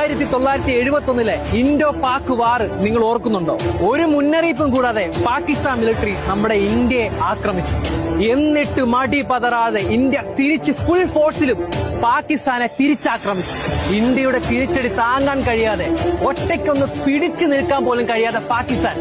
1971 Indo Pak വാർ നിങ്ങൾ ഓർക്കുന്നുണ്ടോ? ഒരു മുന്നറിയിപ്പും കൂടാതെ പാകിസ്ഥാൻ മിലിറ്ററി നമ്മുടെ ഇന്ത്യയെ ആക്രമിച്ചു. എന്നിട്ട് മടി പതറാതെ ഇന്ത്യ തിരിച്ച് ഫുൾ ഫോഴ്സിലും പാകിസ്ഥാനെ തിരിച്ചാക്രമിച്ചു. ഇന്ത്യയുടെ തിരിച്ചടി താങ്ങാൻ കഴിയാതെ ഒറ്റയ്ക്കൊന്ന് പിടിച്ചു നിൽക്കാൻ പോലും കഴിയാതെ പാകിസ്ഥാൻ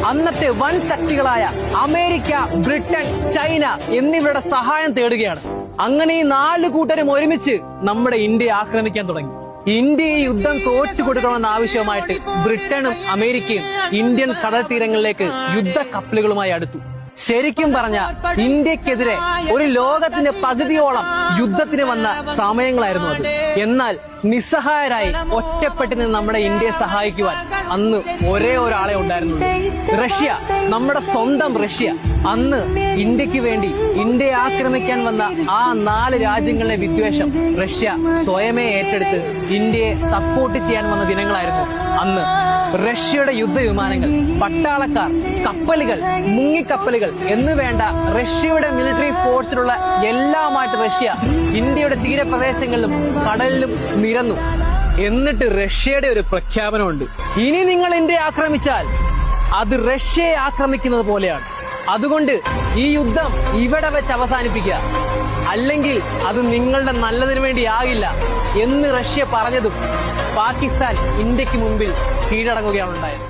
അന്നത്തെ വൻ ശക്തികളായ അമേരിക്ക, ബ്രിട്ടൻ, ചൈന എന്നിവരുടെ സഹായം തേടുകയാണ്. അങ്ങനെ ഈ 4 കൂട്ടരും ഒരുമിച്ച് നമ്മുടെ ഇന്ത്യയെ ആക്രമിക്കാൻ തുടങ്ങി. ഇന്ത്യ ഈ യുദ്ധം തോറ്റു കൊടുക്കണമെന്ന ആവശ്യമായിട്ട് ബ്രിട്ടനും അമേരിക്കയും ഇന്ത്യൻ കടൽ തീരങ്ങളിലേക്ക് യുദ്ധ കപ്പലുകളുമായി അടുത്തു. ശരിക്കും പറഞ്ഞ ഇന്ത്യക്കെതിരെ ഒരു ലോകത്തിന്റെ പകുതിയോളം യുദ്ധത്തിന് വന്ന സമയങ്ങളായിരുന്നു അത്. എന്നാൽ നിസ്സഹായരായി ഒറ്റപ്പെട്ട് നിന്ന് നമ്മുടെ ഇന്ത്യയെ സഹായിക്കുവാൻ അന്ന് ഒരേ ഒരാളെ ഉണ്ടായിരുന്നുള്ളൂ, റഷ്യ. നമ്മുടെ സ്വന്തം റഷ്യ. അന്ന് ഇന്ത്യക്ക് വേണ്ടി ഇന്ത്യയെ ആക്രമിക്കാൻ വന്ന ആ 4 രാജ്യങ്ങളുടെ വിദ്വേഷം റഷ്യ സ്വയമേ ഏറ്റെടുത്ത് ഇന്ത്യയെ സപ്പോർട്ട് ചെയ്യാൻ വന്ന ദിനങ്ങളായിരുന്നു അന്ന്. റഷ്യയുടെ യുദ്ധവിമാനങ്ങൾ, പട്ടാളക്കാർ, കപ്പലുകൾ, മുങ്ങിക്കപ്പലുകൾ എന്ന് വേണ്ട റഷ്യയുടെ മിലിറ്ററി ഫോഴ്സിലുള്ള എല്ലാമായിട്ട് റഷ്യ ഇന്ത്യയുടെ തീരപ്രദേശങ്ങളിലും കടലിലും നിരന്നു. എന്നിട്ട് റഷ്യയുടെ ഒരു പ്രഖ്യാപനമുണ്ട്: ഇനി നിങ്ങൾ ഇന്ത്യയെ ആക്രമിച്ചാൽ അത് റഷ്യയെ ആക്രമിക്കുന്നത് പോലെയാണ്. അതുകൊണ്ട് ഈ യുദ്ധം ഇവിടെ വെച്ച് അവസാനിപ്പിക്കുക, അല്ലെങ്കിൽ അത് നിങ്ങളുടെ നല്ലതിനു വേണ്ടിയാകില്ല എന്ന് റഷ്യ പറഞ്ഞതും പാകിസ്ഥാൻ ഇന്ത്യക്ക് മുമ്പിൽ കീഴടങ്ങുകയാണ് ഉണ്ടായത്.